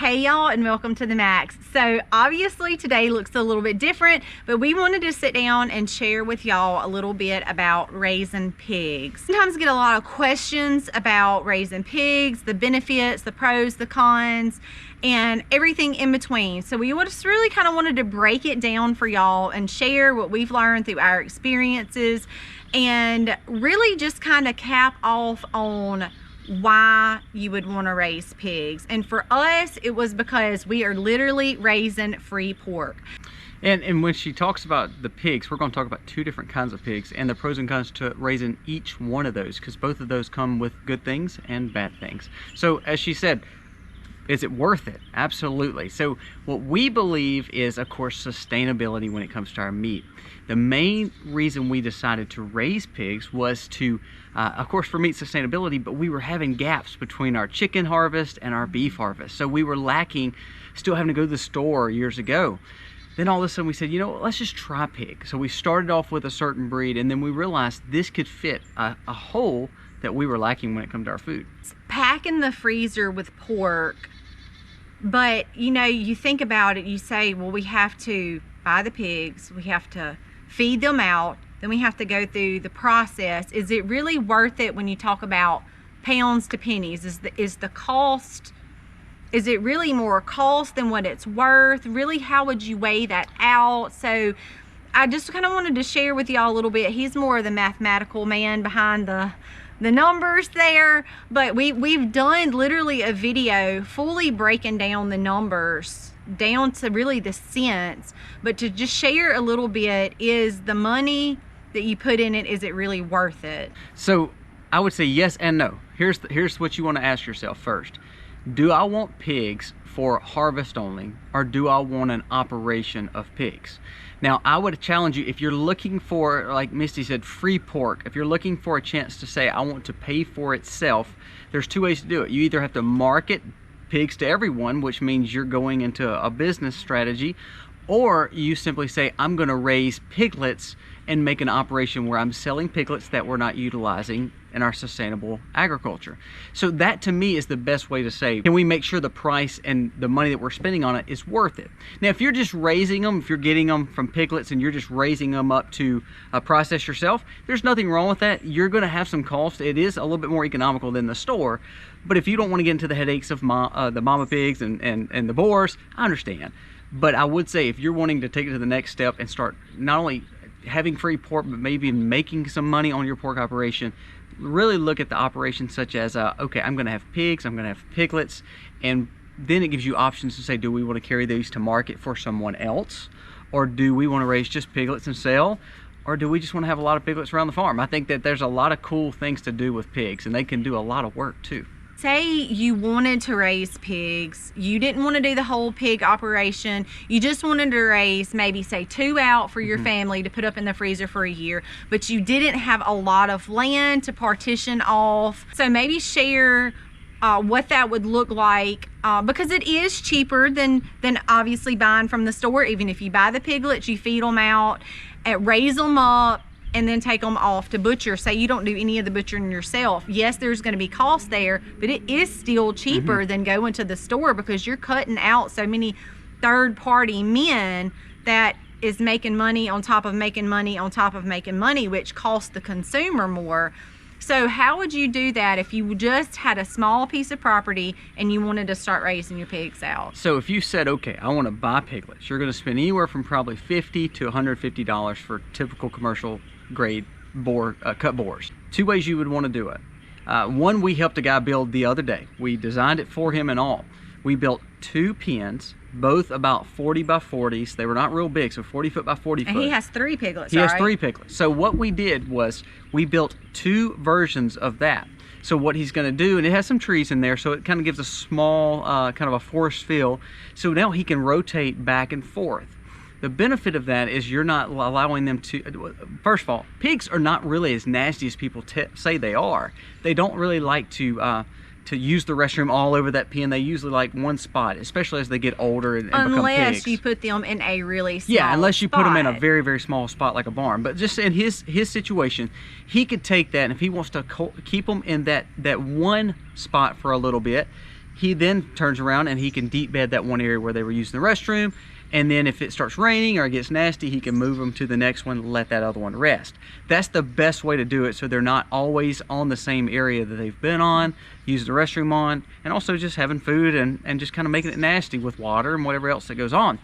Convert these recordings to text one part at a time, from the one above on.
Hey y'all, and welcome to the Max. So obviously today looks a little bit different, but we wanted to sit down and share with y'all a little bit about raising pigs. Sometimes I get a lot of questions about raising pigs, the benefits, the pros, the cons, and everything in between. So we just really kind of wanted to break it down for y'all and share what we've learned through our experiences, and really just kind of cap off on why you would want to raise pigs. And for us, it was because we are literally raising free pork. And when she talks about the pigs, we're going to talk about two different kinds of pigs and the pros and cons to raising each one of those, because both of those come with good things and bad things. So as she said, is it worth it? Absolutely. So what we believe is, of course, sustainability when it comes to our meat. The main reason we decided to raise pigs was to, of course, for meat sustainability, but we were having gaps between our chicken harvest and our beef harvest. So we were lacking, still having to go to the store years ago. Then all of a sudden we said, you know, let's just try pig. So we started off with a certain breed, and then we realized this could fit a hole that we were lacking when it comes to our food. Pack in the freezer with pork, but you know, you think about it, you say, well, we have to buy the pigs, we have to feed them out, then we have to go through the process. Is it really worth it when you talk about pounds to pennies? Is the cost, is it really more cost than what it's worth? Really, how would you weigh that out? So I just kind of wanted to share with y'all a little bit. He's more of the mathematical man behind the numbers there, but we've done literally a video fully breaking down the numbers down to really the cents, but to just share a little bit, is the money that you put in it, is it really worth it? So I would say yes and no. Here's what you want to ask yourself first. Do I want pigs for harvest only, or do I want an operation of pigs? Now, I would challenge you, if you're looking for, like Misty said, free pork, if you're looking for a chance to say, I want to pay for itself, there's two ways to do it. You either have to market pigs to everyone, which means you're going into a business strategy, or you simply say, I'm going to raise piglets and make an operation where I'm selling piglets that we're not utilizing in our sustainable agriculture. So that to me is the best way to say, can we make sure the price and the money that we're spending on it is worth it? Now, if you're just raising them, if you're getting them from piglets and you're just raising them up to process yourself, there's nothing wrong with that. You're going to have some cost. It is a little bit more economical than the store. But if you don't want to get into the headaches of the mama pigs and the boars, I understand. But I would say, if you're wanting to take it to the next step and start not only having free pork, but maybe making some money on your pork operation, really look at the operation such as, okay, I'm going to have pigs, I'm going to have piglets, and then it gives you options to say, do we want to carry these to market for someone else? Or do we want to raise just piglets and sell? Or do we just want to have a lot of piglets around the farm? I think that there's a lot of cool things to do with pigs, and they can do a lot of work too. Say you wanted to raise pigs, you didn't want to do the whole pig operation, you just wanted to raise maybe say 2 out for your family to put up in the freezer for a year, but you didn't have a lot of land to partition off. So maybe share what that would look like, because it is cheaper than obviously buying from the store. Even if you buy the piglets, you feed them out, raise them up, and then take them off to butcher. Say you don't do any of the butchering yourself. Yes, there's going to be cost there, but it is still cheaper than going to the store, because you're cutting out so many third-party men that is making money on top of making money on top of making money, which costs the consumer more. So how would you do that if you just had a small piece of property and you wanted to start raising your pigs out? So if you said, okay, I want to buy piglets, you're going to spend anywhere from probably $50 to $150 for typical commercial grade boar, cut boars. Two ways you would want to do it. One, we helped a guy build the other day. We designed it for him and all. We built 2 pens, both about 40 by 40s. They were not real big, so 40 foot by 40 foot. And he has 3 piglets, He has 3 piglets. So what we did was we built 2 versions of that. So what he's going to do, and it has some trees in there, so it kind of gives a small, kind of a forest feel. So now he can rotate back and forth. The benefit of that is you're not allowing them to, first of all, pigs are not really as nasty as people say they are. They don't really like to use the restroom all over that pen. They usually like one spot, especially as they get older and become pigs. Unless you put them in a really small spot. Unless you put them in a very, very small spot like a barn. But just in his situation, he could take that, and if he wants to keep them in that one spot for a little bit, he then turns around and he can deep bed that one area where they were using the restroom, and then if it starts raining or it gets nasty, he can move them to the next one, let that other one rest. That's the best way to do it, so they're not always on the same area that they've been on, using the restroom on, and also just having food and just kind of making it nasty with water and whatever else that goes on.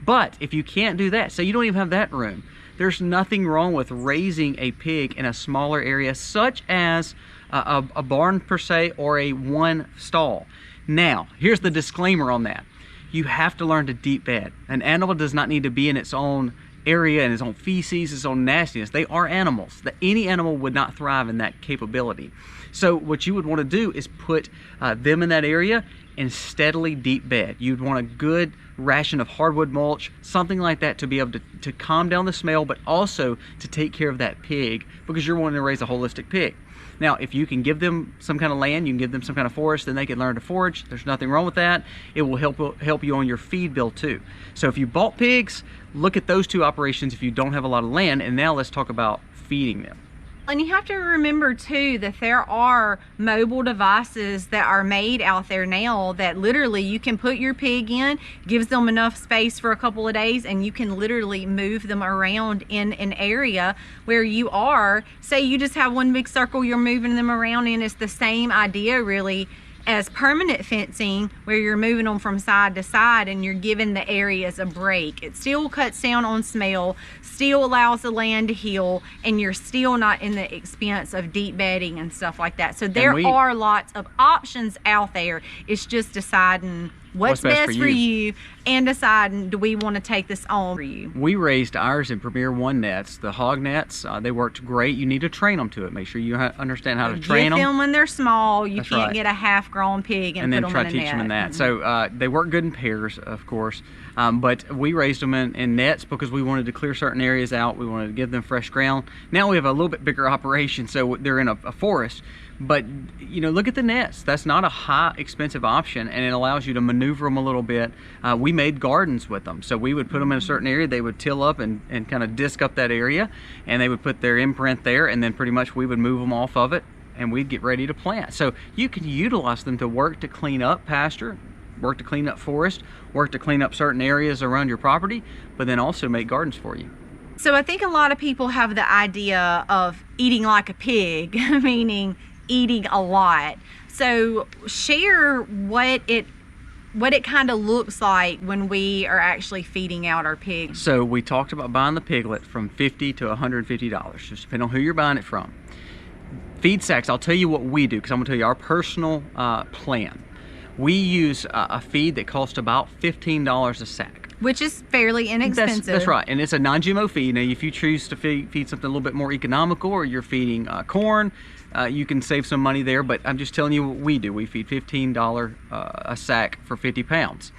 But if you can't do that, say you don't even have that room, there's nothing wrong with raising a pig in a smaller area, such as a barn per se, or a one stall. Now, here's the disclaimer on that. You have to learn to deep bed. An animal does not need to be in its own area and its own feces, its own nastiness. They are animals. Any animal would not thrive in that capability. So what you would want to do is put them in that area and steadily deep bed. You'd want a good ration of hardwood mulch, something like that, to be able to calm down the smell, but also to take care of that pig, because you're wanting to raise a holistic pig. Now, if you can give them some kind of land, you can give them some kind of forest, then they can learn to forage. There's nothing wrong with that. It will help you on your feed bill too. So if you bought pigs, look at those two operations if you don't have a lot of land. And now let's talk about feeding them. And you have to remember too that there are mobile devices that are made out there now that literally you can put your pig in, gives them enough space for a couple of days, and you can literally move them around in an area where you are. Say you just have one big circle you're moving them around in. It's the same idea really as permanent fencing, where you're moving them from side to side and you're giving the areas a break. It still cuts down on smell, still allows the land to heal, and you're still not in the expense of deep bedding and stuff like that. So there are lots of options out there. It's just deciding what's best for you and deciding, do we want to take this on for you. We raised ours in Premier 1 nets, the hog nets. They worked great. You need to train them to it. Make sure you understand how to train them. Get them when they're small. You can't get a half-grown pig and put them in a net. And then try to teach them in that. So they work good in pairs, of course. But we raised them in nets because we wanted to clear certain areas out. We wanted to give them fresh ground. Now we have a little bit bigger operation, so they're in a forest. But you know, look at the nets. That's not a high expensive option, and it allows you to maneuver them a little bit. We made gardens with them, so we would put them in a certain area. They would till up and kind of disc up that area, and they would put their imprint there, and then pretty much we would move them off of it, and we'd get ready to plant. So you can utilize them to work to clean up pasture, work to clean up forest, work to clean up certain areas around your property, but then also make gardens for you. So I think a lot of people have the idea of eating like a pig, meaning eating a lot. So share what it kind of looks like when we are actually feeding out our pigs. So we talked about buying the piglet from $50 to $150, just depending on who you're buying it from. Feed sacks, I'll tell you what we do, because I'm going to tell you our personal plan. We use a feed that costs about $15 a sack. Which is fairly inexpensive. That's right, and it's a non-GMO feed. Now, if you choose to feed something a little bit more economical, or you're feeding corn, you can save some money there, but I'm just telling you what we do. We feed $15 a sack for 50 pounds.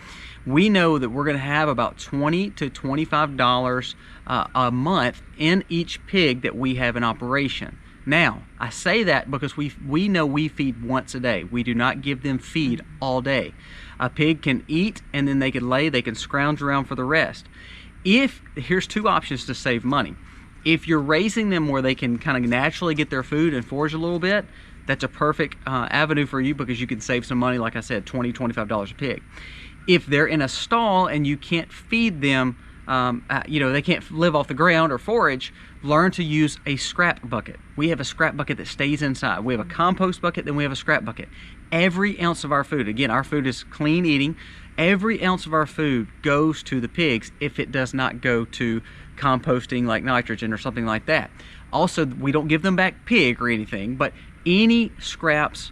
We know that we're going to have about $20 to $25 a month in each pig that we have in operation. Now, I say that because we know we feed once a day. We do not give them feed all day. A pig can eat, and then they can lay, they can scrounge around for the rest. Here's two options to save money. If you're raising them where they can kind of naturally get their food and forage a little bit, that's a perfect avenue for you, because you can save some money, like I said, $20, $25 a pig. If they're in a stall and you can't feed them, they can't live off the ground or forage, learn to use a scrap bucket. We have a scrap bucket that stays inside. We have a compost bucket, then we have a scrap bucket. Every ounce of our food, again, our food is clean eating, every ounce of our food goes to the pigs if it does not go to composting like nitrogen or something like that. Also, we don't give them back pig or anything, but any scraps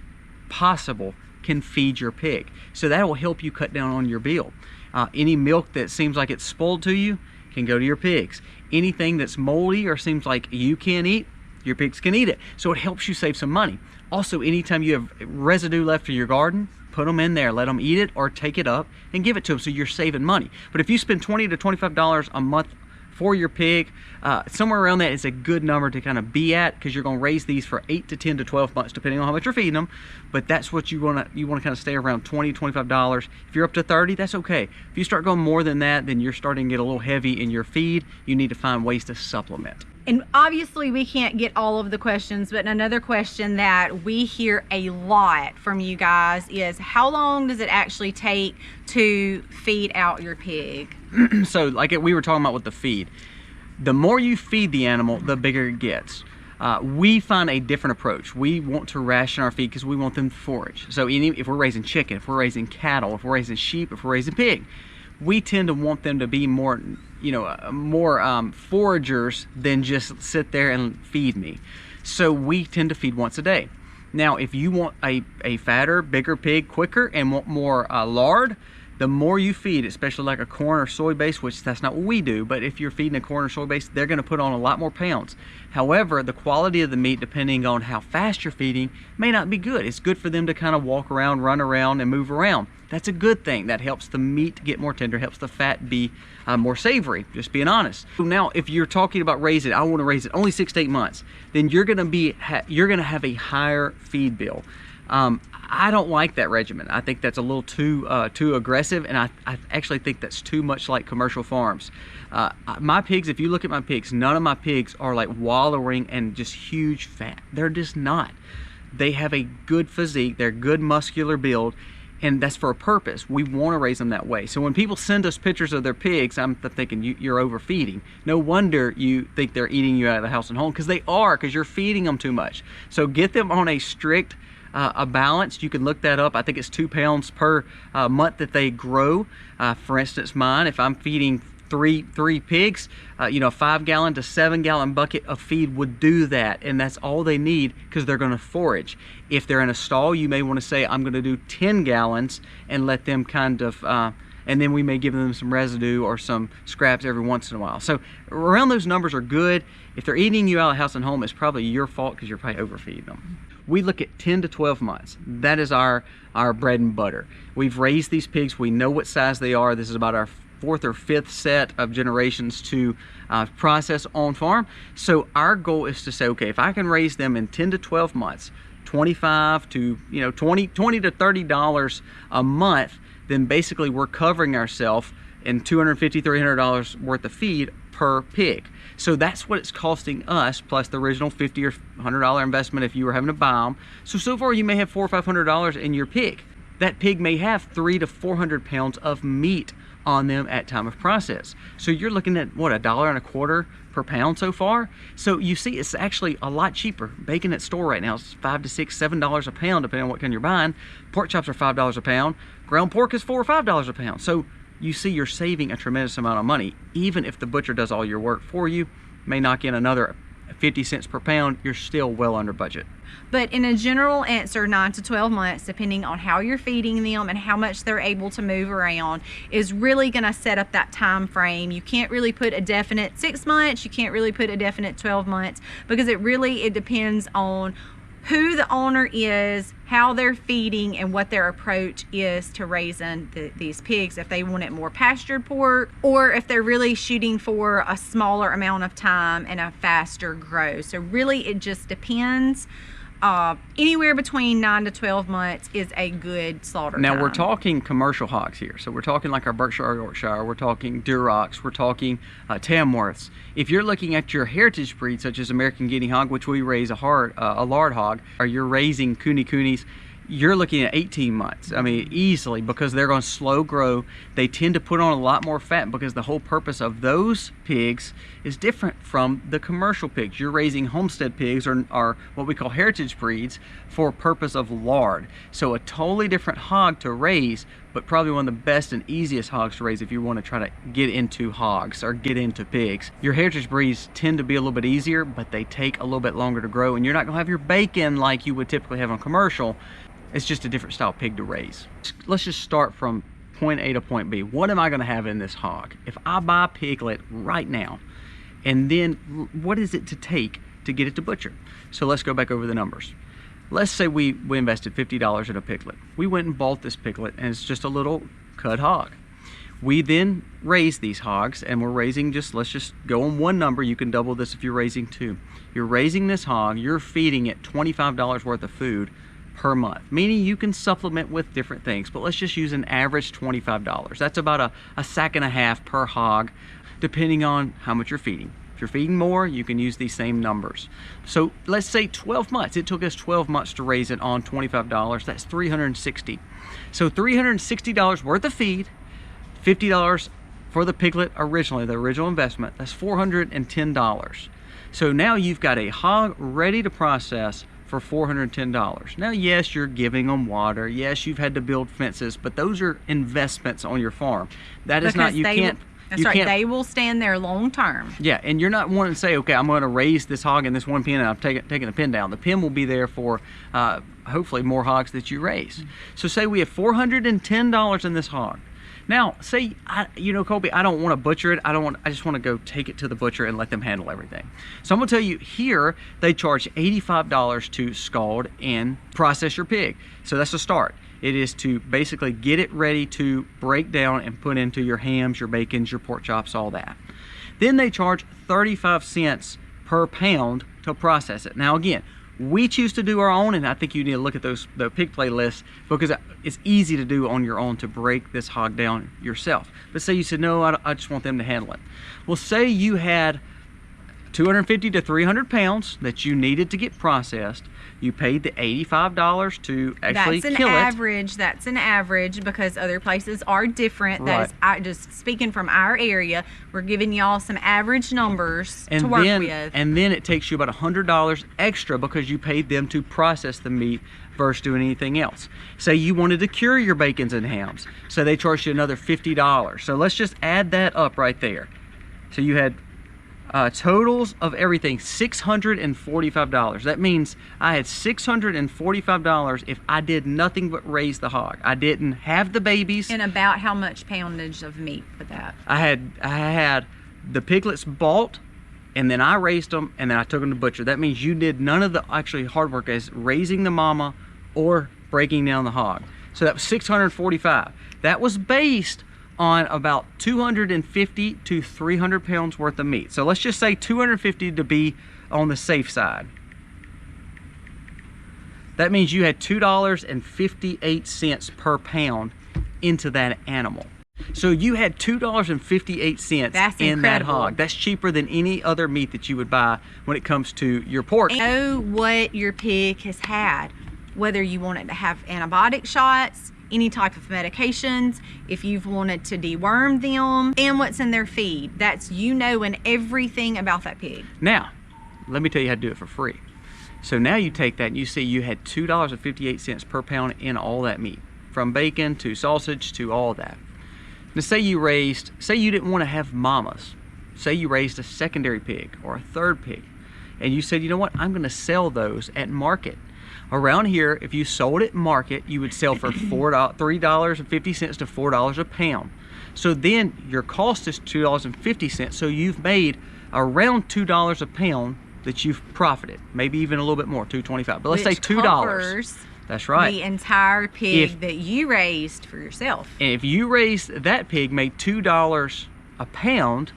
possible can feed your pig. So that will help you cut down on your bill. Any milk that seems like it's spoiled to you can go to your pigs. Anything that's moldy or seems like you can't eat, your pigs can eat it. So it helps you save some money. Also, anytime you have residue left in your garden, put them in there, let them eat it or take it up and give it to them, so you're saving money. But if you spend $20 to $25 a month for your pig. Somewhere around that is a good number to kind of be at, because you're going to raise these for 8 to 10 to 12 months depending on how much you're feeding them. But that's what you want to kind of stay around $20-$25. If you're up to 30, that's okay. If you start going more than that, then you're starting to get a little heavy in your feed. You need to find ways to supplement. And obviously we can't get all of the questions, but another question that we hear a lot from you guys is, how long does it actually take to feed out your pig? So like we were talking about with the feed, the more you feed the animal, the bigger it gets. We find a different approach. We want to ration our feed because we want them to forage. So if we're raising chicken, if we're raising cattle, if we're raising sheep, if we're raising pig, we tend to want them to be more, more foragers than just sit there and feed me. So we tend to feed once a day. Now, if you want a fatter, bigger pig quicker and want more lard, the more you feed, especially like a corn or soy base, which that's not what we do, but if you're feeding a corn or soy base, they're going to put on a lot more pounds. However, the quality of the meat, depending on how fast you're feeding, may not be good. It's good for them to kind of walk around, run around, and move around. That's a good thing. That helps the meat get more tender, helps the fat be more savory, just being honest. So now, if you're talking about raising, I want to raise it only 6 to 8 months, then you're going to have a higher feed bill. I don't like that regimen. I think that's a little too aggressive, and I actually think that's too much like commercial farms. My pigs, if you look at my pigs, none of my pigs are like wallowing and just huge fat. They're just not. They have a good physique, they're good muscular build, and that's for a purpose. We want to raise them that way. So when people send us pictures of their pigs, I'm thinking you're overfeeding. No wonder you think they're eating you out of the house and home, because they are, because you're feeding them too much. So get them on a strict a balance. You can look that up. I think it's 2 pounds per month that they grow. For instance, mine, if I'm feeding three pigs, a 5-gallon to 7-gallon bucket of feed would do that, and that's all they need, because they're going to forage. If they're in a stall, you may want to say, I'm going to do 10 gallons and let them kind of and then we may give them some residue or some scraps every once in a while. So around those numbers are good. If they're eating you out of house and home, it's probably your fault, because you're probably overfeeding them. We look at 10 to 12 months. That is our bread and butter. We've raised these pigs. We know what size they are. This is about our 4th or 5th set of generations to process on farm. So our goal is to say, okay, if I can raise them in 10 to 12 months, $25 to $20 to $30 a month, then basically we're covering ourselves in $250, $300 worth of feed per pig. So that's what it's costing us, plus the original $50 or $100 investment if you were having to buy them. So far you may have $400 or $500 in your pig. That pig may have 300 to 400 pounds of meat on them at time of process. So you're looking at what, $1.25 per pound so far? So you see, it's actually a lot cheaper. Bacon at store right now is $5 to $6, $7 a pound, depending on what kind you're buying. Pork chops are $5 a pound. Ground pork is $4 or $5 a pound. So you see, you're saving a tremendous amount of money. Even if the butcher does all your work for you, may knock in another 50 cents per pound, you're still well under budget. But in a general answer, 9 to 12 months, depending on how you're feeding them and how much they're able to move around, is really going to set up that time frame. You can't really put a definite 6 months, you can't really put a definite 12 months, because it depends on who the owner is, how they're feeding, and what their approach is to raising these pigs. If they want it more pastured pork, or if they're really shooting for a smaller amount of time and a faster growth. So really it just depends. Anywhere between 9 to 12 months is a good slaughter Now time. we're talking commercial hogs here. So we're talking like our Berkshire, Yorkshire, we're talking Durocs, we're talking Tamworths. If you're looking at your heritage breed, such as American Guinea Hog, which we raise a lard hog, or you're raising coonies, you're looking at 18 months. I mean, easily, because they're going to slow grow. They tend to put on a lot more fat, because the whole purpose of those pigs is different from the commercial pigs. You're raising homestead pigs, or what we call heritage breeds, for purpose of lard. So a totally different hog to raise, but probably one of the best and easiest hogs to raise if you want to try to get into hogs or get into pigs. Your heritage breeds tend to be a little bit easier, but they take a little bit longer to grow, and you're not going to have your bacon like you would typically have on commercial. It's just a different style pig to raise. Let's just start from point A to point B. What am I going to have in this hog? If I buy a piglet right now, and then what is it to take to get it to butcher? So let's go back over the numbers. Let's say we invested $50 in a piglet. We went and bought this piglet, and it's just a little cut hog. We then raise these hogs, and we're raising let's just go on one number. You can double this if you're raising 2. You're raising this hog, you're feeding it $25 worth of food per month, meaning you can supplement with different things, but let's just use an average $25. That's about a sack and a half per hog, depending on how much you're feeding. If you're feeding more, you can use these same numbers. So let's say 12 months. It took us 12 months to raise it on $25. That's $360. So $360 worth of feed, $50 for the piglet originally, the original investment. That's $410. So now you've got a hog ready to process for $410. Now, yes, you're giving them water. Yes, you've had to build fences, but those are investments on your farm. That is not, you can't. That's right, they will stand there long term. Yeah, and you're not wanting to say, okay, I'm going to raise this hog in this one pen and I'm taking the pen down. The pen will be there for hopefully more hogs that you raise. So say we have $410 in this hog. Now, say, Colby, I don't want to butcher it. I just want to go take it to the butcher and let them handle everything. So I'm going to tell you here, they charge $85 to scald and process your pig. So that's a start. It is to basically get it ready to break down and put into your hams, your bacons, your pork chops, all that. Then they charge 35 cents per pound to process it. Now again, we choose to do our own, and I think you need to look at the pig play list, because it's easy to do on your own to break this hog down yourself. But say you said, no, I just want them to handle it. Well, say you had 250 to 300 pounds that you needed to get processed. You paid the $85 to actually kill it. That's an average, because other places are different. Right. That is, just speaking from our area, we're giving y'all some average numbers to work with. And then it takes you about $100 extra because you paid them to process the meat versus doing anything else. Say you wanted to cure your bacons and hams, so they charged you another $50. So let's just add that up right there. So you had totals of everything, $645. That means I had $645 if I did nothing but raise the hog. I didn't have the babies. And about how much poundage of meat for that? I had the piglets bought, and then I raised them, and then I took them to butcher. That means you did none of the actually hard work as raising the mama or breaking down the hog. So that was $645. That was based on about 250 to 300 pounds worth of meat. So let's just say 250 to be on the safe side. That means you had $2.58 per pound into that animal. So you had $2.58 in that hog. That's cheaper than any other meat that you would buy when it comes to your pork. You know what your pig has had, whether you want it to have antibiotic shots, any type of medications, if you've wanted to deworm them, and what's in their feed. That's and everything about that pig. Now, let me tell you how to do it for free. So now you take that and you see you had $2.58 per pound in all that meat, from bacon to sausage to all that. Now say you didn't want to have mamas. Say you raised a secondary pig or a third pig, and you said, you know what, I'm going to sell those at market. Around here, if you sold at market, you would sell for $3.50 to $4 a pound. So then your cost is $2.50. So you've made around $2 a pound that you've profited. Maybe even a little bit more, $2.25. But let's say $2. That's right. The entire pig that you raised for yourself. And if you raised that pig, made $2 a pound,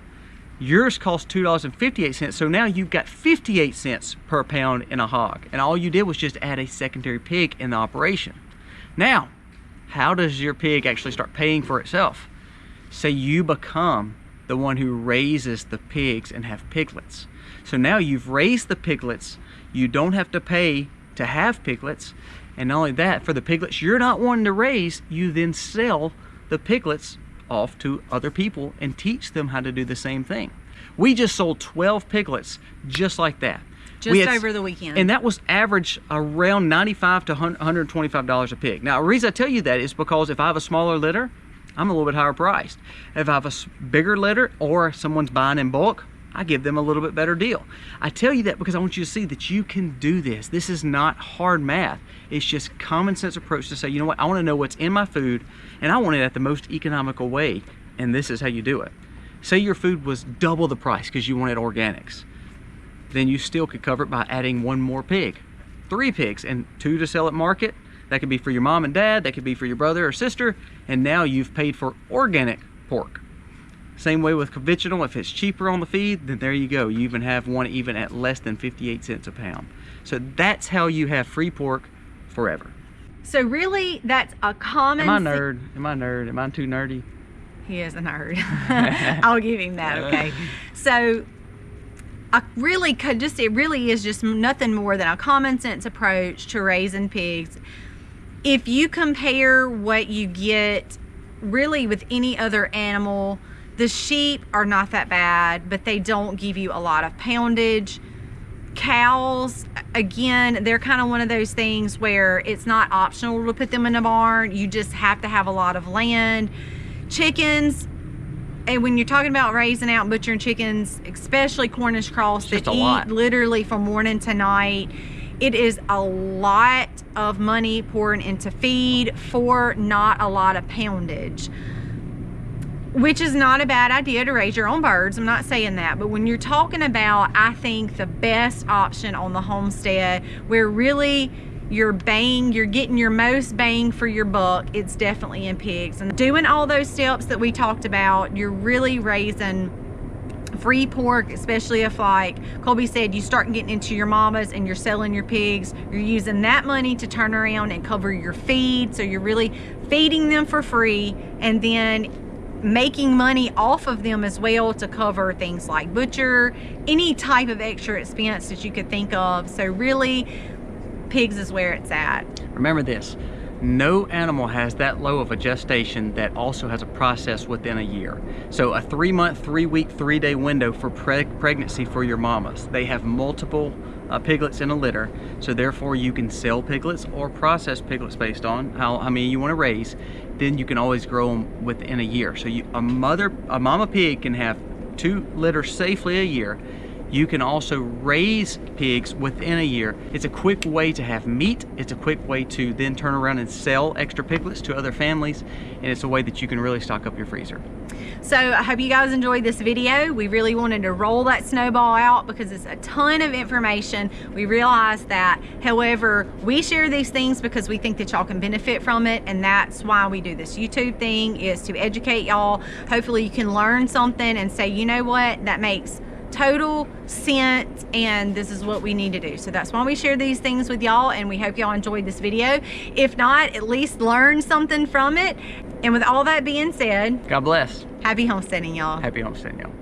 yours cost $2.58. So now you've got 58 cents per pound in a hog. And all you did was just add a secondary pig in the operation. Now, how does your pig actually start paying for itself? Say you become the one who raises the pigs and have piglets. So now you've raised the piglets. You don't have to pay to have piglets. And not only that, for the piglets you're not wanting to raise, you then sell the piglets off to other people and teach them how to do the same thing. We just sold 12 piglets just like that. Just over the weekend. And that was average around $95 to $125 a pig. Now, the reason I tell you that is because if I have a smaller litter, I'm a little bit higher priced. If I have a bigger litter or someone's buying in bulk, I give them a little bit better deal. I tell you that because I want you to see that you can do this. This is not hard math. It's just common sense approach to say, you know what, I want to know what's in my food, and I want it at the most economical way, and this is how you do it. Say your food was double the price because you wanted organics. Then you still could cover it by adding one more pig, 3 pigs, and 2 to sell at market. That could be for your mom and dad, that could be for your brother or sister, and now you've paid for organic pork. Same way with conventional. If it's cheaper on the feed, then there you go. You even have one even at less than 58 cents a pound. So that's how you have free pork forever. So really, that's a common... Am I a nerd? Am I a nerd? Am I too nerdy? He is a nerd. I'll give him that, okay? So it really is just nothing more than a common sense approach to raising pigs. If you compare what you get really with any other animal, the sheep are not that bad, but they don't give you a lot of poundage. Cows, again, they're kind of one of those things where it's not optional to put them in a barn. You just have to have a lot of land. Chickens, and when you're talking about raising out and butchering chickens, especially Cornish cross that eat literally from morning to night, it is a lot of money pouring into feed for not a lot of poundage, which is not a bad idea to raise your own birds. I'm not saying that, but when you're talking about, I think the best option on the homestead where really you're getting your most bang for your buck, it's definitely in pigs. And doing all those steps that we talked about, you're really raising free pork, especially if, like Colby said, you start getting into your mamas and you're selling your pigs. You're using that money to turn around and cover your feed, so you're really feeding them for free and then making money off of them as well to cover things like butcher, any type of extra expense that you could think of. So really, pigs is where it's at. Remember this, no animal has that low of a gestation that also has a process within a year. So a 3-month, 3-week, 3-day window for pregnancy for your mamas. They have multiple piglets in a litter, so therefore you can sell piglets or process piglets based on how many you want to raise. Then you can always grow them within a year. So a mama pig can have 2 litters safely a year. You can also raise pigs within a year. It's a quick way to have meat. It's a quick way to then turn around and sell extra piglets to other families. And it's a way that you can really stock up your freezer. So I hope you guys enjoyed this video. We really wanted to roll that snowball out because it's a ton of information. We realize that. However, we share these things because we think that y'all can benefit from it. And that's why we do this YouTube thing, is to educate y'all. Hopefully you can learn something and say, you know what, that makes total sense and this is what we need to do. So that's why we share these things with y'all, and we hope y'all enjoyed this video. If not, at least learn something from it. And with all that being said, God bless. Happy homesteading, y'all. Happy homesteading, y'all.